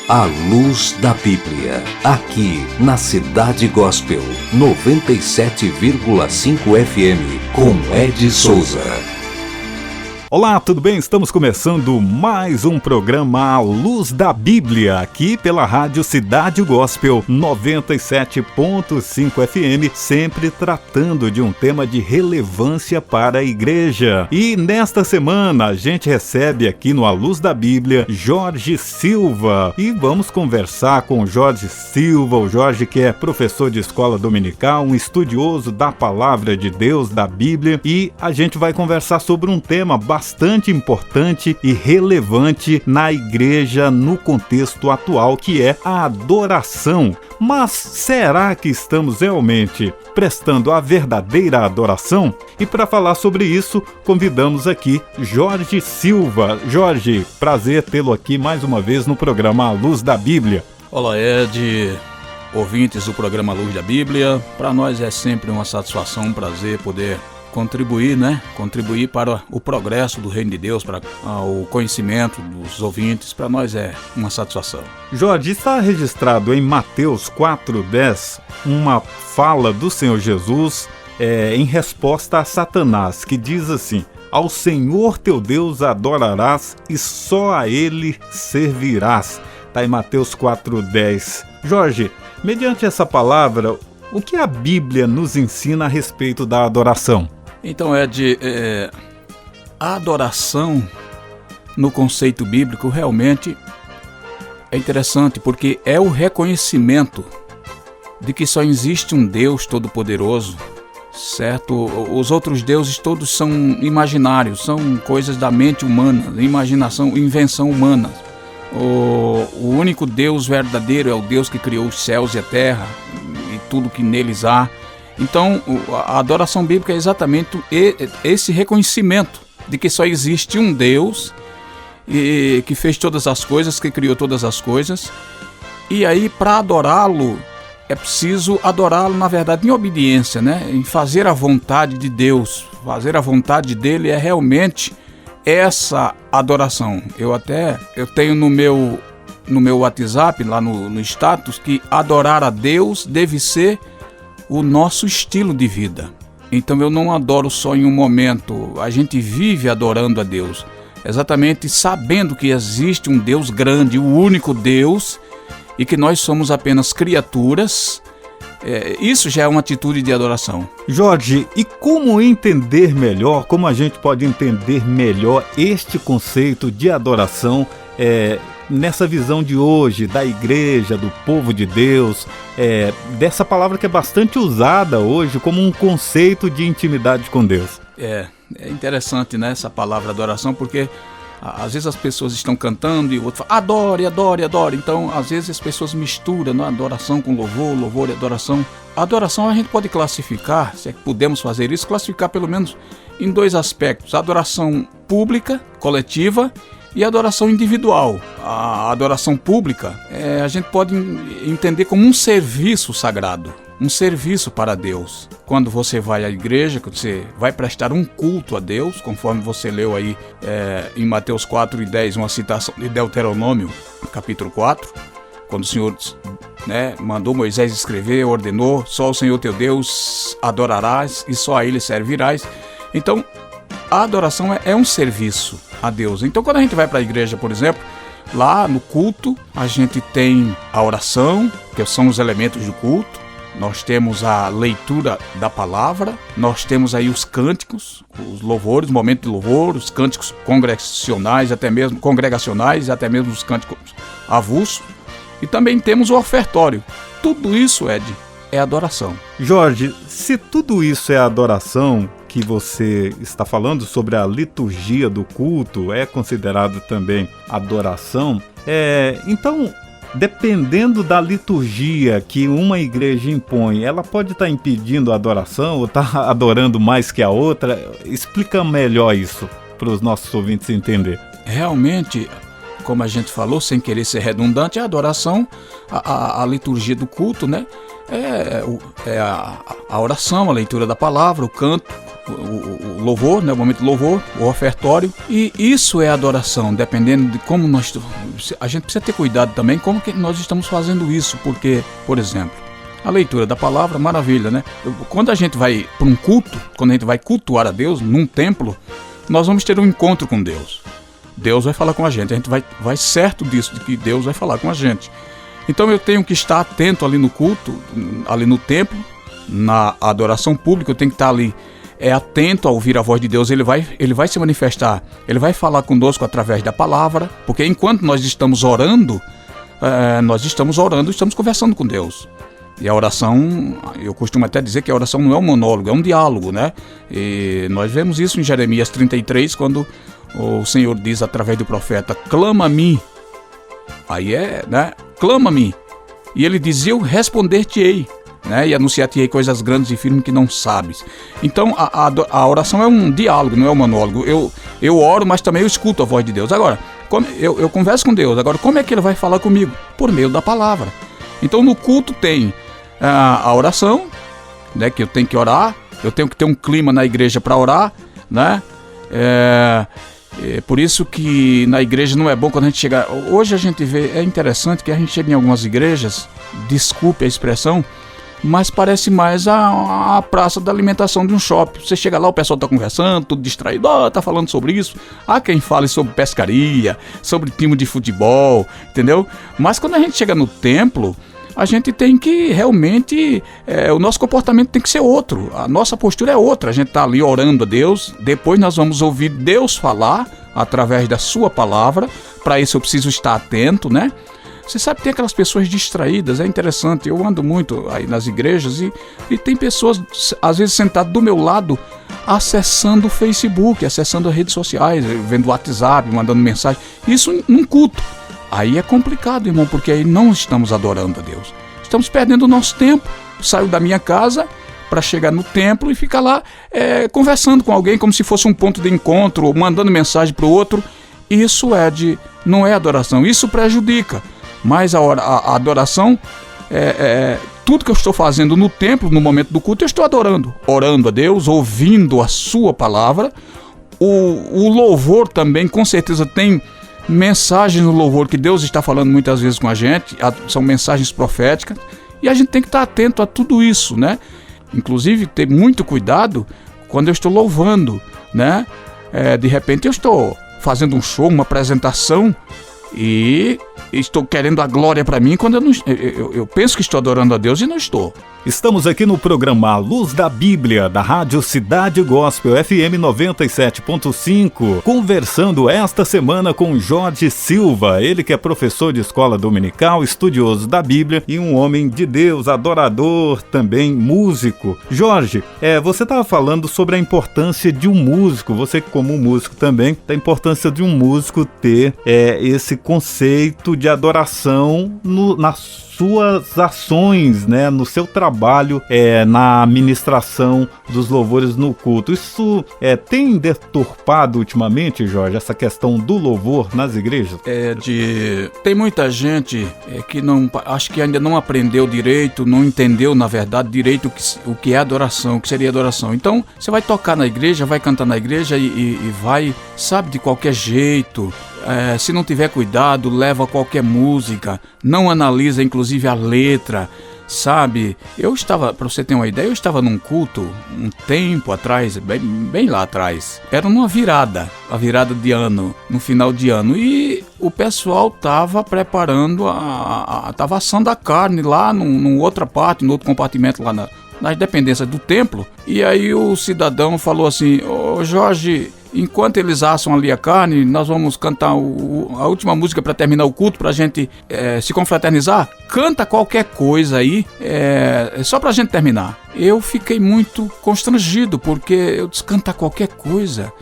A Luz da Bíblia, aqui na Cidade Gospel 97,5 FM, com Ed Souza. Olá, tudo bem? Estamos começando mais um programa A Luz da Bíblia, aqui pela rádio Cidade Gospel 97,5 FM, sempre tratando de um tema de relevância para a igreja. E nesta semana a gente recebe aqui no A Luz da Bíblia Jorge Silva e vamos conversar com o Jorge Silva, o Jorge que é professor de escola dominical, um estudioso da palavra de Deus, da Bíblia, e a gente vai conversar sobre um tema bastante importante e relevante na igreja no contexto atual, que é a adoração. Mas será que estamos realmente prestando a verdadeira adoração? E para falar sobre isso, convidamos aqui Jorge Silva. Jorge, prazer tê-lo aqui mais uma vez no programa A Luz da Bíblia. Olá, Ed, ouvintes do programa A Luz da Bíblia. Para nós é sempre uma satisfação, um prazer poder contribuir para o progresso do Reino de Deus, para o conhecimento dos ouvintes. Para nós é uma satisfação. Jorge, está registrado em Mateus 4:10 uma fala do Senhor Jesus em resposta a Satanás, que diz assim: ao Senhor teu Deus adorarás e só a Ele servirás. Está em Mateus 4:10. Jorge, mediante essa palavra, o que a Bíblia nos ensina a respeito da adoração? Então, Ed, a adoração no conceito bíblico realmente é interessante, porque é o reconhecimento de que só existe um Deus todo-poderoso, certo? Os outros deuses todos são imaginários, são coisas da mente humana, imaginação, invenção humana. O único Deus verdadeiro é o Deus que criou os céus e a terra e tudo que neles há. Então, a adoração bíblica é exatamente esse reconhecimento de que só existe um Deus e que fez todas as coisas, que criou todas as coisas. E aí, para adorá-lo, é preciso adorá-lo, na verdade, em obediência, né? Em fazer a vontade de Deus. Fazer a vontade dele é realmente essa adoração. Eu tenho no meu WhatsApp, lá no status, que adorar a Deus deve ser o nosso estilo de vida. Então eu não adoro só em um momento, a gente vive adorando a Deus, exatamente sabendo que existe um Deus grande, o único Deus, e que nós somos apenas criaturas. Isso já é uma atitude de adoração. Jorge, e como entender melhor, como a gente pode entender melhor este conceito de adoração nessa visão de hoje, da igreja, do povo de Deus, dessa palavra que é bastante usada hoje como um conceito de intimidade com Deus? É interessante, né, essa palavra adoração, porque às vezes as pessoas estão cantando e o outro fala, adore, adore, adore. Então, às vezes as pessoas misturam, né, adoração com louvor, louvor e adoração. A adoração a gente pode classificar, se é que podemos fazer isso, classificar pelo menos em dois aspectos: a adoração pública, coletiva, e a adoração individual. A adoração pública, a gente pode entender como um serviço sagrado, um serviço para Deus. Quando você vai à igreja, quando você vai prestar um culto a Deus, conforme você leu aí em Mateus 4:10, uma citação de Deuteronômio, capítulo 4, quando o Senhor mandou Moisés escrever, ordenou: só o Senhor teu Deus adorarás e só a Ele servirás. Então, a adoração é um serviço a Deus. Então, quando a gente vai para a igreja, por exemplo, lá no culto, a gente tem a oração, que são os elementos do culto. Nós temos a leitura da palavra, nós temos aí os cânticos, os louvores, o momento de louvor, os cânticos congregacionais, até mesmo os cânticos avulsos, e também temos o ofertório. Tudo isso, Ed, é adoração. Jorge, se tudo isso é adoração, que você está falando sobre a liturgia do culto, é considerado também adoração, então, dependendo da liturgia que uma igreja impõe, ela pode estar impedindo a adoração ou estar adorando mais que a outra? Explica melhor isso para os nossos ouvintes entenderem. Realmente, como a gente falou, sem querer ser redundante, a adoração, a liturgia do culto, né? A oração, a leitura da palavra, o canto, o louvor, né, o momento do louvor, o ofertório, e isso é adoração, dependendo de como a gente precisa ter cuidado também como que nós estamos fazendo isso, porque, por exemplo, a leitura da palavra, maravilha, né? Quando a gente vai para um culto, quando a gente vai cultuar a Deus num templo, nós vamos ter um encontro com Deus. Deus vai falar com a gente vai certo disso, de que Deus vai falar com a gente. Então eu tenho que estar atento ali no culto, ali no templo, na adoração pública, eu tenho que estar ali atento a ouvir a voz de Deus. Ele vai se manifestar, ele vai falar conosco através da palavra, porque enquanto nós estamos orando, estamos conversando com Deus. E a oração, eu costumo até dizer que a oração não é um monólogo, é um diálogo, né? E nós vemos isso em Jeremias 33, quando o Senhor diz através do profeta: clama a mim. Aí né? Clama a mim. E ele diz: eu responder-te-ei, né? E anunciar-te-ei coisas grandes e firmes que não sabes. Então a oração é um diálogo, não é um monólogo. Eu oro, mas também eu escuto a voz de Deus. Agora, eu converso com Deus. Agora, como é que ele vai falar comigo? Por meio da palavra. Então no culto tem a oração, né, que eu tenho que orar, eu tenho que ter um clima na igreja para orar, né? Por isso que na igreja não é bom quando a gente chega. Hoje a gente vê, é interessante que a gente chega em algumas igrejas, desculpe a expressão, mas parece mais a praça da alimentação de um shopping. Você chega lá, o pessoal está conversando, tudo distraído, está falando sobre isso. Há quem fale sobre pescaria, sobre time de futebol, entendeu? Mas quando a gente chega no templo, a gente tem que realmente, o nosso comportamento tem que ser outro, a nossa postura é outra. A gente está ali orando a Deus, depois nós vamos ouvir Deus falar através da sua palavra. Para isso eu preciso estar atento, né? Você sabe que tem aquelas pessoas distraídas, é interessante, eu ando muito aí nas igrejas e tem pessoas às vezes sentadas do meu lado acessando o Facebook, acessando as redes sociais, vendo o WhatsApp, mandando mensagem, isso num culto. Aí é complicado, irmão, porque aí não estamos adorando a Deus. Estamos perdendo o nosso tempo. Saio da minha casa para chegar no templo e ficar lá conversando com alguém como se fosse um ponto de encontro, ou mandando mensagem para o outro. Isso não é adoração, isso prejudica. Mas a adoração, tudo que eu estou fazendo no templo, no momento do culto, eu estou adorando. Orando a Deus, ouvindo a sua palavra. O louvor também, com certeza, tem mensagens no louvor que Deus está falando muitas vezes com a gente, são mensagens proféticas, e a gente tem que estar atento a tudo isso, né? Inclusive ter muito cuidado quando eu estou louvando, né? De repente eu estou fazendo um show, uma apresentação, e estou querendo a glória para mim quando eu penso que estou adorando a Deus e não estou. Estamos aqui no programa A Luz da Bíblia, da Rádio Cidade Gospel FM 97.5, conversando esta semana com Jorge Silva, ele que é professor de escola dominical, estudioso da Bíblia e um homem de Deus, adorador, também músico. Jorge, você estava falando sobre a importância de um músico, você como músico também, da importância de um músico ter esse conceito de adoração nas suas ações, né, no seu trabalho, na administração dos louvores no culto. Isso tem deturpado ultimamente, Jorge, essa questão do louvor nas igrejas? Tem muita gente que acho que ainda não aprendeu direito, não entendeu, na verdade, direito o que é adoração, o que seria adoração. Então, você vai tocar na igreja, vai cantar na igreja e vai, sabe, de qualquer jeito. Se não tiver cuidado, leva qualquer música, não analisa inclusive a letra, sabe? Para você ter uma ideia, eu estava num culto um tempo atrás, bem lá atrás. Era numa a virada de ano, no final de ano, e o pessoal estava preparando, estava assando a carne lá numa outra parte, no outro compartimento lá nas dependências do templo. E aí o cidadão falou assim: ô Jorge, enquanto eles assam ali a carne, nós vamos cantar a última música para terminar o culto, para a gente se confraternizar. Canta qualquer coisa aí, só para a gente terminar. Eu fiquei muito constrangido, porque eu disse: cantar qualquer coisa.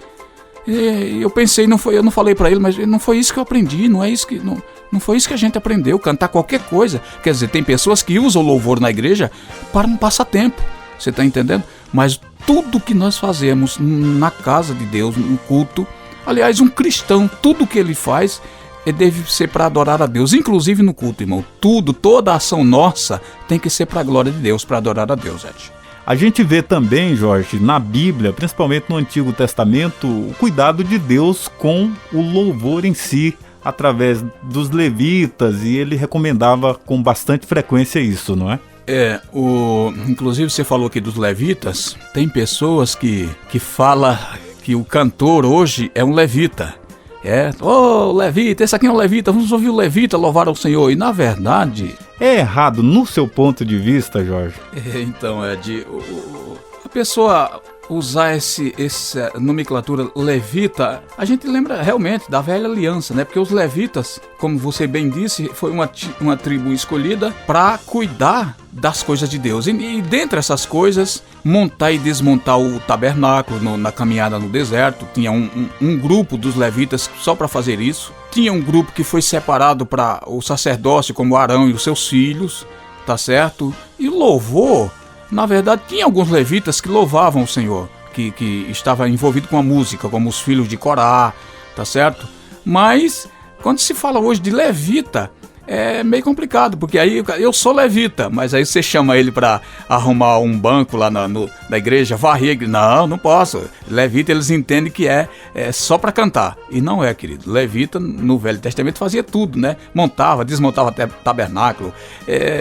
Eu pensei, eu não falei para ele, mas não foi isso que eu aprendi, não foi isso que a gente aprendeu, cantar qualquer coisa. Quer dizer, tem pessoas que usam o louvor na igreja para um passatempo, você está entendendo? Mas tudo que nós fazemos na casa de Deus, no culto, aliás, um cristão, tudo que ele faz deve ser para adorar a Deus, inclusive no culto, irmão. Toda a ação nossa tem que ser para a glória de Deus, para adorar a Deus, Ed. A gente vê também, Jorge, na Bíblia, principalmente no Antigo Testamento, o cuidado de Deus com o louvor em si, através dos levitas, e ele recomendava com bastante frequência isso, não é? Inclusive você falou aqui dos levitas, tem pessoas que falam que o cantor hoje é um levita. Levita, esse aqui é um levita, vamos ouvir o levita louvar ao Senhor. E na verdade... É errado no seu ponto de vista, Jorge? Então, a pessoa usar essa nomenclatura levita, a gente lembra realmente da velha aliança, né? Porque os levitas, como você bem disse, foi uma tribo escolhida para cuidar das coisas de Deus. E dentre essas coisas, montar e desmontar o tabernáculo na caminhada no deserto. Tinha um grupo dos levitas só para fazer isso. Tinha um grupo que foi separado para o sacerdócio, como Arão e os seus filhos, tá certo? E louvor, na verdade, tinha alguns levitas que louvavam o Senhor, que estava envolvido com a música, como os filhos de Corá, tá certo? Mas, quando se fala hoje de levita, é meio complicado, porque aí eu sou levita, mas aí você chama ele para arrumar um banco lá na igreja, varrer, não posso. Levita, eles entendem que é só para cantar, e não é, querido. Levita, no Velho Testamento, fazia tudo, né? Montava, desmontava tabernáculo,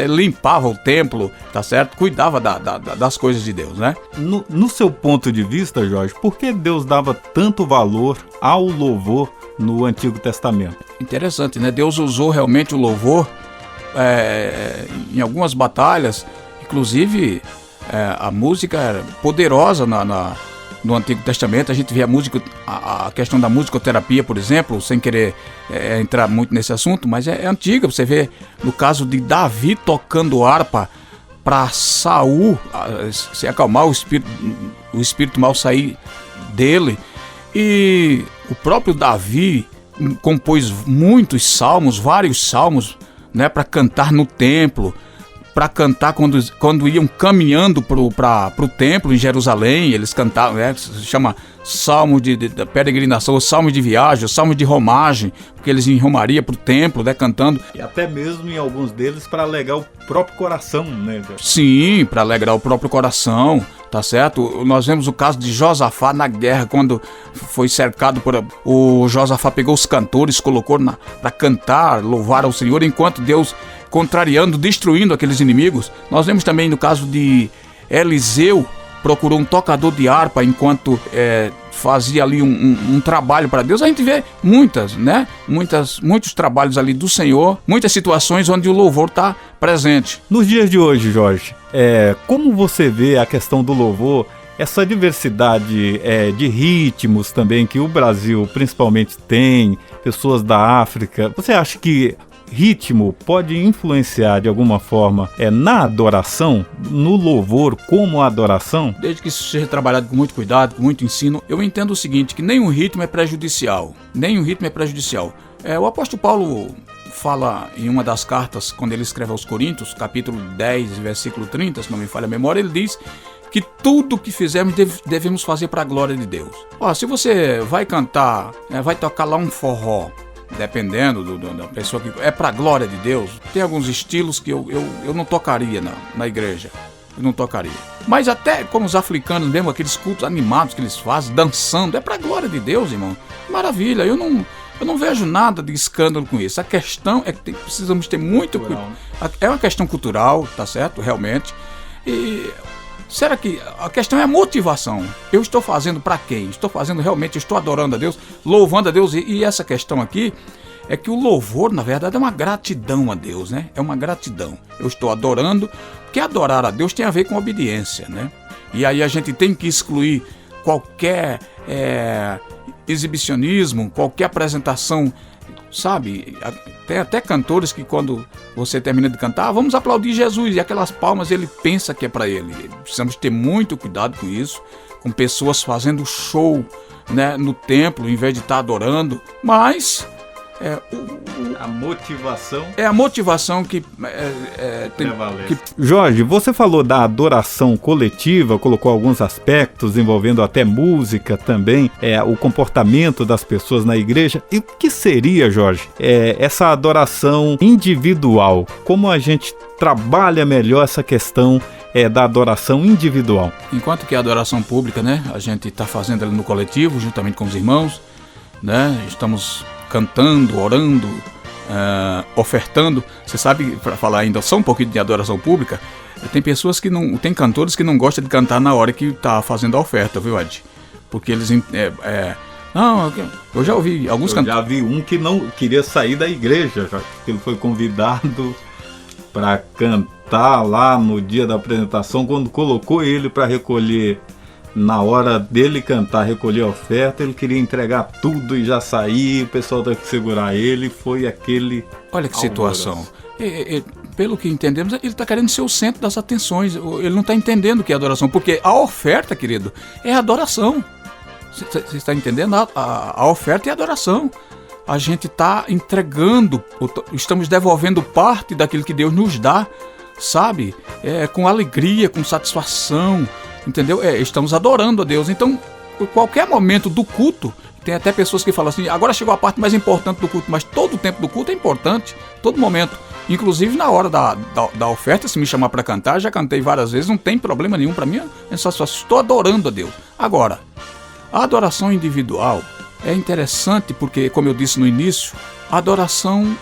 limpava o templo, tá certo? Cuidava das coisas de Deus, né? No seu ponto de vista, Jorge, por que Deus dava tanto valor ao louvor no Antigo Testamento? Interessante, né? Deus usou realmente o louvor em algumas batalhas, inclusive a música era poderosa no Antigo Testamento. A gente vê a questão da musicoterapia, por exemplo, sem querer entrar muito nesse assunto, mas é antiga. Você vê no caso de Davi tocando harpa para Saul se acalmar, o espírito mal sair dele. E o próprio Davi compôs vários salmos, né, para cantar no templo, para cantar quando iam caminhando para o templo em Jerusalém. Eles cantavam, se chama salmo de peregrinação, o salmo de viagem, o salmo de romagem, porque eles iam em romaria para o templo, né, cantando. E até mesmo em alguns deles para alegrar o próprio coração, né? Sim, para alegrar o próprio coração, tá certo? Nós vemos o caso de Josafá na guerra, quando foi cercado o Josafá pegou os cantores, colocou para cantar, louvar ao Senhor, enquanto Deus contrariando, destruindo aqueles inimigos. Nós vemos também no caso de Eliseu, procurou um tocador de harpa enquanto fazia ali um trabalho para Deus. A gente vê muitos trabalhos ali do Senhor, muitas situações onde o louvor está presente. Nos dias de hoje, Jorge, como você vê a questão do louvor, essa diversidade de ritmos também que o Brasil principalmente tem, pessoas da África, você acha que ritmo pode influenciar de alguma forma na adoração, no louvor como adoração? Desde que isso seja trabalhado com muito cuidado, com muito ensino, eu entendo o seguinte, que nenhum ritmo é prejudicial. O apóstolo Paulo fala em uma das cartas, quando ele escreve aos Coríntios, capítulo 10, versículo 30, se não me falha a memória, ele diz que tudo que fizermos devemos fazer para a glória de Deus. Se você vai cantar, vai tocar lá um forró, dependendo da pessoa que é para a glória de Deus, tem alguns estilos que eu não tocaria na igreja. Eu não tocaria. Mas até como os africanos mesmo, aqueles cultos animados que eles fazem, dançando, é para a glória de Deus, irmão. Maravilha, eu não vejo nada de escândalo com isso. A questão é que precisamos ter muito cuidado. É uma questão cultural, tá certo? Realmente. E será que a questão é a motivação? Eu estou fazendo para quem? Estou adorando a Deus, louvando a Deus. E essa questão aqui é que o louvor, na verdade, é uma gratidão a Deus, né? É uma gratidão. Eu estou adorando, porque adorar a Deus tem a ver com obediência, né? E aí a gente tem que excluir qualquer exibicionismo, qualquer apresentação, sabe? Tem até cantores que quando você termina de cantar, vamos aplaudir Jesus, e aquelas palmas ele pensa que é para ele. Precisamos ter muito cuidado com isso, com pessoas fazendo show, né, no templo, em vez de estar adorando, mas a motivação é a motivação que Jorge, você falou da adoração coletiva, colocou alguns aspectos envolvendo até música também, o comportamento das pessoas na igreja. E o que seria, Jorge, essa adoração individual? Como a gente trabalha melhor essa questão da adoração individual? Enquanto que a adoração pública, né, a gente está fazendo ela no coletivo, juntamente com os irmãos, né, estamos cantando, orando, ofertando. Você sabe, para falar ainda só um pouquinho de adoração pública, tem pessoas que não, tem cantores que não gostam de cantar na hora que está fazendo a oferta, viu, Ed? Porque eles não, eu já ouvi alguns cantores. Já vi um que não queria sair da igreja, já que ele foi convidado para cantar lá no dia da apresentação. Quando colocou ele para recolher, na hora dele cantar, recolher a oferta, ele queria entregar tudo e já sair, o pessoal teve que segurar ele. Foi aquele... Olha que situação. Pelo que entendemos, ele está querendo ser o centro das atenções. Ele não está entendendo o que é adoração, porque a oferta, querido, é adoração. Você está entendendo? A oferta é adoração. A gente está entregando, estamos devolvendo parte daquilo que Deus nos dá, sabe? Com alegria, com satisfação, entendeu? Estamos adorando a Deus. Então, em qualquer momento do culto, tem até pessoas que falam assim, agora chegou a parte mais importante do culto, mas todo o tempo do culto é importante, todo momento. Inclusive na hora da oferta, se me chamar para cantar, já cantei várias vezes, não tem problema nenhum para mim, é só estou adorando a Deus. Agora, a adoração individual é interessante porque, como eu disse no início, a adoração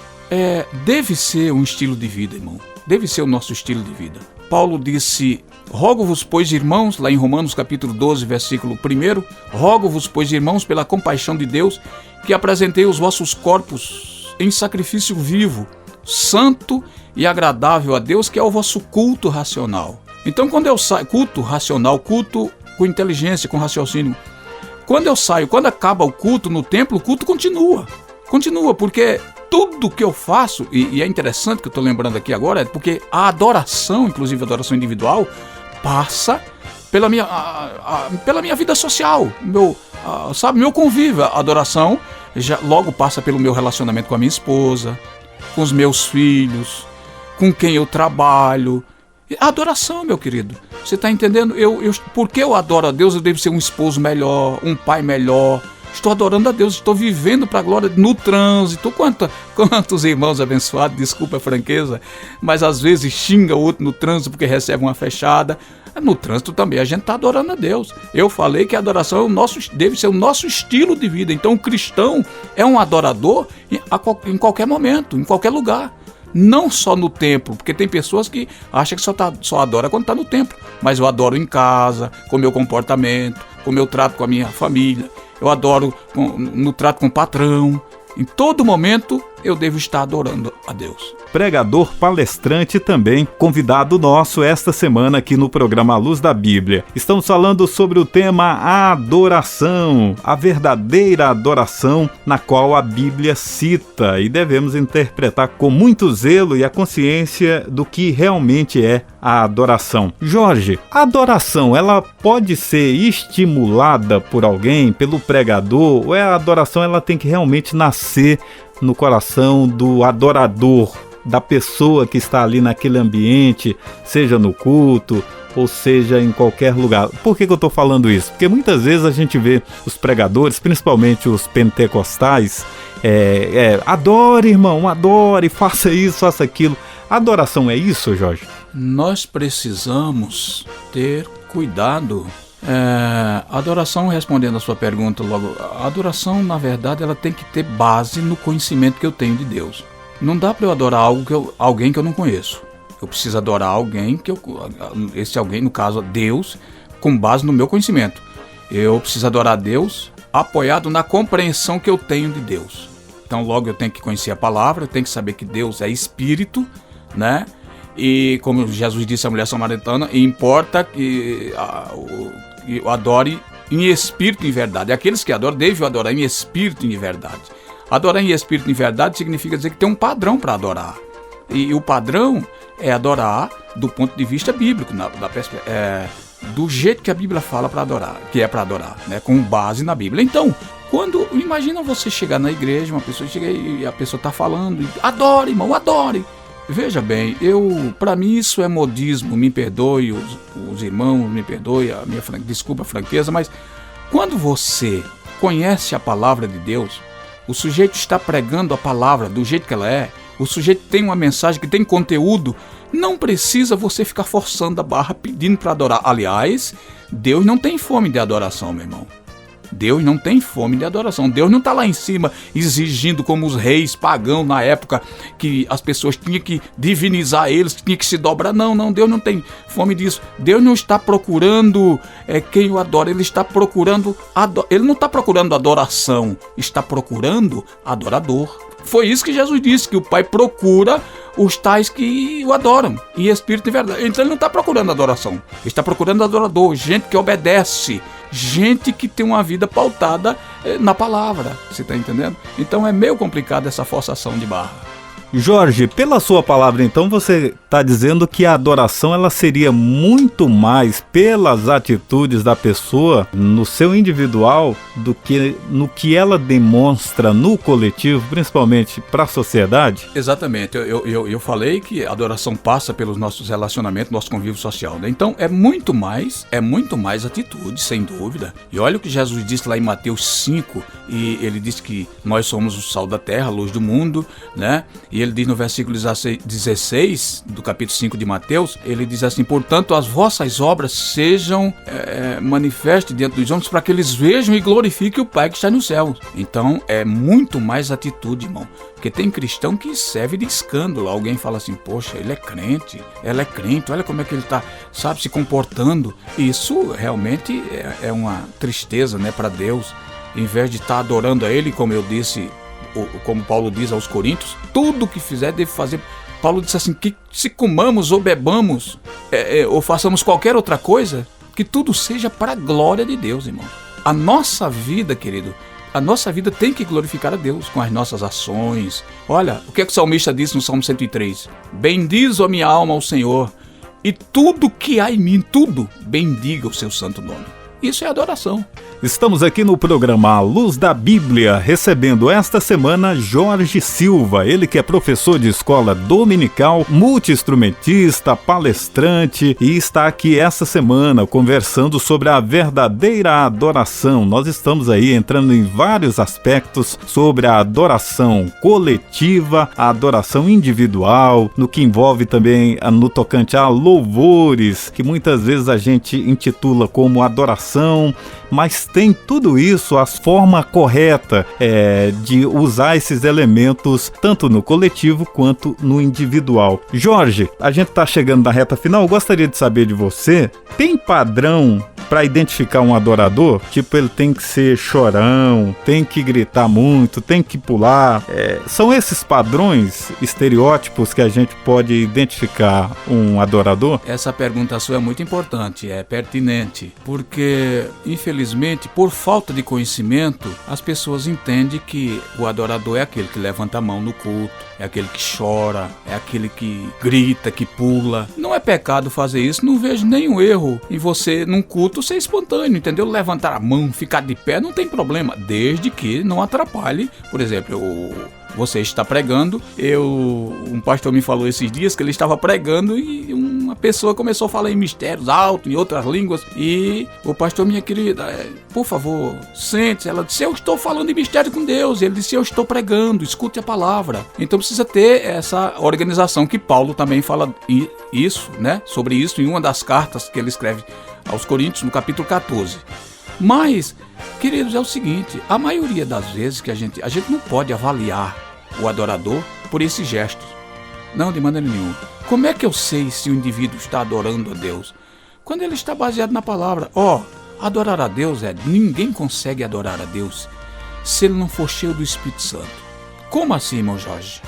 deve ser um estilo de vida, irmão. Deve ser o nosso estilo de vida. Paulo disse, rogo-vos, pois, irmãos, lá em Romanos capítulo 12, versículo 1, rogo-vos, pois, irmãos, pela compaixão de Deus, que apresentei os vossos corpos em sacrifício vivo, santo e agradável a Deus, que é o vosso culto racional. Então, quando eu saio, culto racional, culto com inteligência, com raciocínio, quando eu saio, quando acaba o culto no templo, o culto continua, porque tudo que eu faço, e é interessante que eu estou lembrando aqui agora, é porque a adoração, inclusive a adoração individual, passa pela minha vida social, meu convívio. A adoração já logo passa pelo meu relacionamento com a minha esposa, com os meus filhos, com quem eu trabalho. A adoração, meu querido, você está entendendo? Porque eu adoro a Deus, eu devo ser um esposo melhor, um pai melhor. Estou adorando a Deus, estou vivendo para a glória no trânsito. Quantos irmãos abençoados, desculpa a franqueza, mas às vezes xinga o outro no trânsito porque recebe uma fechada. No trânsito também a gente está adorando a Deus. Eu falei que a adoração deve ser o nosso estilo de vida. Então o cristão é um adorador em qualquer momento, em qualquer lugar. Não só no templo, porque tem pessoas que acham que só adora quando está no templo. Mas eu adoro em casa, com o meu comportamento, com o meu trato com a minha família. Eu adoro no trato com o patrão. Em todo momento eu devo estar adorando a Deus. Pregador, palestrante também, convidado nosso esta semana aqui no programa A Luz da Bíblia. Estamos falando sobre o tema adoração, a verdadeira adoração na qual a Bíblia cita, e devemos interpretar com muito zelo e a consciência do que realmente é a adoração. Jorge, a adoração, ela pode ser estimulada por alguém, pelo pregador, ou a adoração ela tem que realmente nascer no coração do adorador, da pessoa que está ali naquele ambiente, seja no culto ou seja em qualquer lugar? Por que eu estou falando isso? Porque muitas vezes a gente vê os pregadores, principalmente os pentecostais, adore, irmão, adore, faça isso, faça aquilo. A adoração é isso, Jorge? Nós precisamos ter cuidado. A adoração, respondendo a sua pergunta logo, a adoração, na verdade, ela tem que ter base no conhecimento que eu tenho de Deus. Não dá para eu adorar alguém que eu não conheço. Eu preciso adorar alguém esse alguém, no caso, Deus, com base no meu conhecimento. Eu preciso adorar a Deus apoiado na compreensão que eu tenho de Deus. Então, logo eu tenho que conhecer a palavra, eu tenho que saber que Deus é Espírito, né? E como Jesus disse à mulher samaritana, importa que eu adore em espírito e em verdade. Aqueles que adoram devem adorar em espírito e em verdade. Adorar em espírito e em verdade significa dizer que tem um padrão para adorar. E o padrão é adorar do ponto de vista bíblico, do jeito que a Bíblia fala para adorar, que é para adorar, né, com base na Bíblia. Então, imagina você chegar na igreja, uma pessoa chega e a pessoa está falando, adore, irmão, adore. Veja bem, para mim isso é modismo, me perdoe, os irmãos, me perdoe, desculpa a franqueza, mas quando você conhece a palavra de Deus, o sujeito está pregando a palavra do jeito que ela é, o sujeito tem uma mensagem que tem conteúdo, não precisa você ficar forçando a barra pedindo para adorar. Aliás, Deus não tem fome de adoração, meu irmão. Deus não tem fome de adoração. Deus não está lá em cima exigindo como os reis pagãos na época que as pessoas tinham que divinizar eles, tinham que se dobrar. Não, Deus não tem fome disso. Deus não está procurando quem o adora, ele está procurando ele não está procurando adoração, está procurando adorador. Foi isso que Jesus disse, que o Pai procura os tais que o adoram, em espírito e verdade. Então ele não está procurando adoração, ele está procurando adorador, gente que obedece, gente que tem uma vida pautada na palavra, você está entendendo? Então é meio complicado essa forçação de barra. Jorge, pela sua palavra então, você está dizendo que a adoração ela seria muito mais pelas atitudes da pessoa no seu individual do que no que ela demonstra no coletivo, principalmente para a sociedade? Exatamente, eu falei que a adoração passa pelos nossos relacionamentos, nosso convívio social, né? Então é muito mais atitude, sem dúvida. E olha o que Jesus disse lá em Mateus 5, e ele disse que nós somos o sal da terra, a luz do mundo, né? E ele diz no versículo 16 do capítulo 5 de Mateus, ele diz assim: portanto, as vossas obras sejam manifestas diante dos homens, para que eles vejam e glorifiquem o Pai que está nos céus. Então, é muito mais atitude, irmão. Porque tem cristão que serve de escândalo. Alguém fala assim: poxa, ele é crente, ela é crente, olha como é que ele está, sabe, se comportando. Isso realmente é uma tristeza, né, para Deus. Em vez de estar adorando a Ele, como eu disse, como Paulo diz aos Coríntios, tudo que fizer deve fazer. Paulo disse assim, que se comamos ou bebamos ou façamos qualquer outra coisa, que tudo seja para a glória de Deus, irmão. A nossa vida, querido, a nossa vida tem que glorificar a Deus com as nossas ações. Olha, o que o salmista disse no Salmo 103? Bendiz, ó minha alma, ao Senhor, e tudo que há em mim, tudo, bendiga o seu santo nome. Isso é adoração. Estamos aqui no programa A Luz da Bíblia, recebendo esta semana Jorge Silva, ele que é professor de escola dominical, multi-instrumentista, palestrante, e está aqui esta semana conversando sobre a verdadeira adoração. Nós estamos aí entrando em vários aspectos sobre a adoração coletiva, a adoração individual, no que envolve também no tocante a louvores, que muitas vezes a gente intitula como adoração, mas tem tudo isso, a forma correta de usar esses elementos tanto no coletivo quanto no individual. Jorge, a gente está chegando na reta final, eu gostaria de saber de você, tem padrão para identificar um adorador? Tipo, ele tem que ser chorão, tem que gritar muito, tem que pular. São esses padrões, estereótipos que a gente pode identificar um adorador? Essa pergunta sua é muito importante, é pertinente, porque infelizmente, por falta de conhecimento, as pessoas entendem que o adorador é aquele que levanta a mão no culto, é aquele que chora, é aquele que grita, que pula. Não é pecado fazer isso, não vejo nenhum erro em você, num culto, ser espontâneo, entendeu? Levantar a mão, ficar de pé, não tem problema, desde que não atrapalhe. Por exemplo, você está pregando, um pastor me falou esses dias que ele estava pregando e uma pessoa começou a falar em mistérios alto, em outras línguas, e o pastor: minha querida, por favor, sente-se. Ela disse: eu estou falando de mistério com Deus. Ele disse: eu estou pregando, escute a palavra. Então precisa ter essa organização, que Paulo também fala isso, né? Sobre isso em uma das cartas que ele escreve aos Coríntios, no capítulo 14. Mas, queridos, é o seguinte, a maioria das vezes que a gente não pode avaliar o adorador por esses gestos. Não, de maneira nenhuma. Como é que eu sei se o indivíduo está adorando a Deus? Quando ele está baseado na palavra. Adorar a Deus ninguém consegue adorar a Deus se ele não for cheio do Espírito Santo. Como assim, irmão Jorge?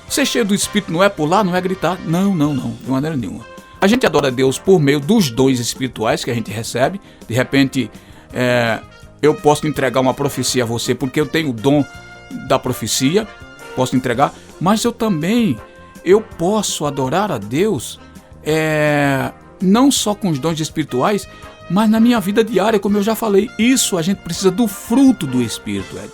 Ser cheio do Espírito não é pular, não é gritar? Não, de maneira nenhuma. A gente adora a Deus por meio dos dons espirituais que a gente recebe. De repente, eu posso entregar uma profecia a você porque eu tenho o dom da profecia, posso entregar, mas eu posso adorar a Deus não só com os dons espirituais, mas na minha vida diária, como eu já falei. Isso a gente precisa do fruto do Espírito, Ed.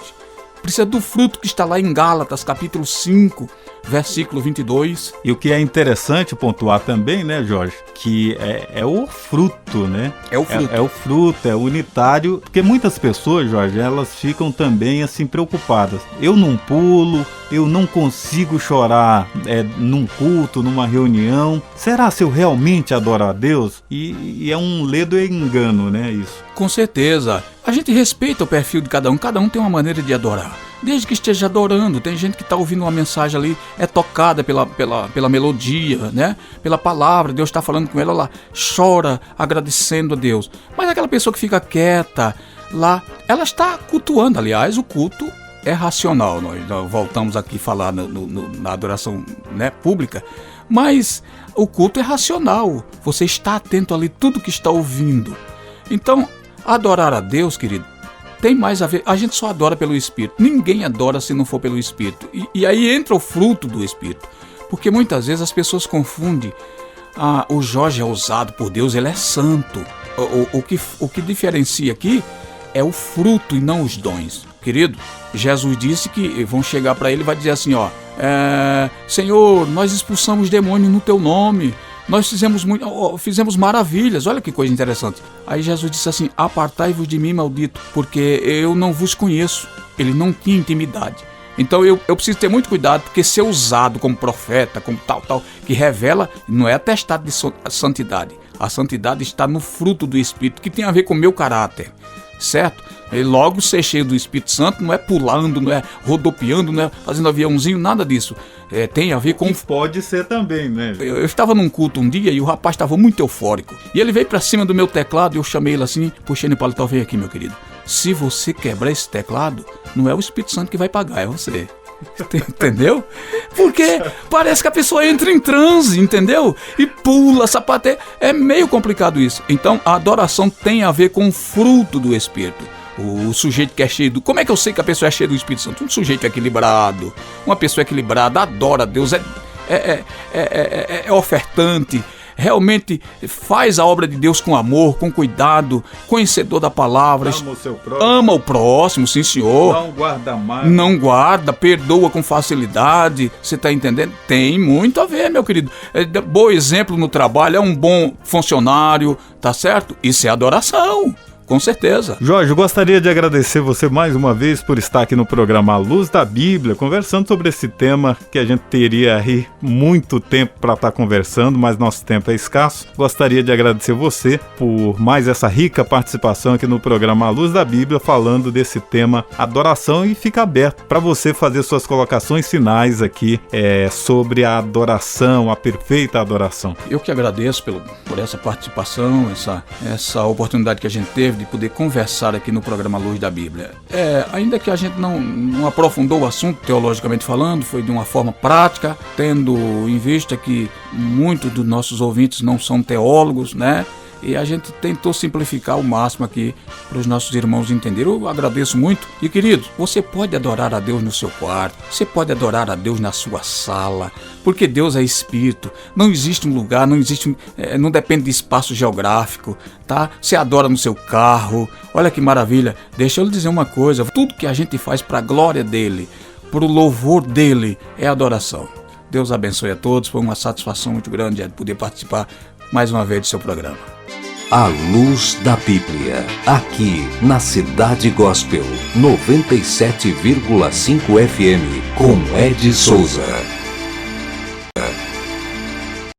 Precisa do fruto que está lá em Gálatas, capítulo 5, versículo 22. E o que é interessante pontuar também, né, Jorge, que é o fruto, né? É o fruto. É o fruto, é unitário, porque muitas pessoas, Jorge, elas ficam também assim preocupadas. Eu não pulo, eu não consigo chorar num culto, numa reunião. Será se eu realmente adoro a Deus? E é um ledo engano, né, isso? Com certeza. A gente respeita o perfil de cada um tem uma maneira de adorar. Desde que esteja adorando, tem gente que está ouvindo uma mensagem ali, é tocada pela melodia, né? Pela palavra, Deus está falando com ela chora agradecendo a Deus. Mas aquela pessoa que fica quieta lá, ela está cultuando. Aliás, o culto é racional. Nós voltamos aqui a falar na adoração, né, pública, mas o culto é racional. Você está atento ali tudo que está ouvindo. Então, adorar a Deus, querido, tem mais a ver. A gente só adora pelo Espírito. Ninguém adora se não for pelo Espírito. E aí entra o fruto do Espírito. Porque muitas vezes as pessoas confundem. O Jorge é usado por Deus, ele é santo. O que diferencia aqui é o fruto e não os dons. Querido, Jesus disse que vão chegar para ele e vai dizer assim, Senhor, nós expulsamos demônios no teu nome. Nós fizemos maravilhas, olha que coisa interessante. Aí Jesus disse assim, apartai-vos de mim, maldito, porque eu não vos conheço. Ele não tinha intimidade. Então eu preciso ter muito cuidado, porque ser usado como profeta, como tal, que revela, não é atestado de santidade. A santidade está no fruto do Espírito, que tem a ver com o meu caráter, certo? E logo ser cheio do Espírito Santo não é pulando, não é rodopiando, não é fazendo aviãozinho, nada disso. Tem a ver com... E pode ser também, né? Eu estava num culto um dia e o rapaz estava muito eufórico. E ele veio para cima do meu teclado e eu chamei ele assim, puxei ele para ele, vem aqui, meu querido. Se você quebrar esse teclado, não é o Espírito Santo que vai pagar, é você. Entendeu? Porque parece que a pessoa entra em transe, entendeu? E pula, sapateia. É meio complicado isso. Então a adoração tem a ver com o fruto do Espírito. O sujeito que é cheio do... Como é que eu sei que a pessoa é cheia do Espírito Santo? Um sujeito equilibrado, uma pessoa equilibrada, adora a Deus, é ofertante, realmente faz a obra de Deus com amor, com cuidado, conhecedor da palavra. Ama o seu próximo. Ama o próximo, sim senhor. Não guarda mágoa. Não guarda, perdoa com facilidade. Você está entendendo? Tem muito a ver, meu querido. Bom exemplo no trabalho, é um bom funcionário, tá certo? Isso é adoração. Com certeza. Jorge, eu gostaria de agradecer você mais uma vez por estar aqui no programa A Luz da Bíblia, conversando sobre esse tema que a gente teria aí muito tempo para estar conversando, mas nosso tempo é escasso. Gostaria de agradecer você por mais essa rica participação aqui no programa A Luz da Bíblia, falando desse tema adoração, e fica aberto para você fazer suas colocações finais aqui sobre a adoração, a perfeita adoração. Eu que agradeço por essa participação, essa oportunidade que a gente teve de poder conversar aqui no programa Luz da Bíblia. Ainda que a gente não aprofundou o assunto teologicamente falando, foi de uma forma prática, tendo em vista que muitos dos nossos ouvintes não são teólogos, né? E a gente tentou simplificar ao máximo aqui para os nossos irmãos entenderem. Eu agradeço muito. E queridos, você pode adorar a Deus no seu quarto, você pode adorar a Deus na sua sala, porque Deus é Espírito. Não existe um lugar, não depende de espaço geográfico, tá? Você adora no seu carro. Olha que maravilha. Deixa eu lhe dizer uma coisa, tudo que a gente faz para a glória dele, para o louvor dele, é adoração. Deus abençoe a todos. Foi uma satisfação muito grande poder participar mais uma vez do seu programa. A Luz da Bíblia, aqui na Cidade Gospel, 97,5 FM, com Ed Souza.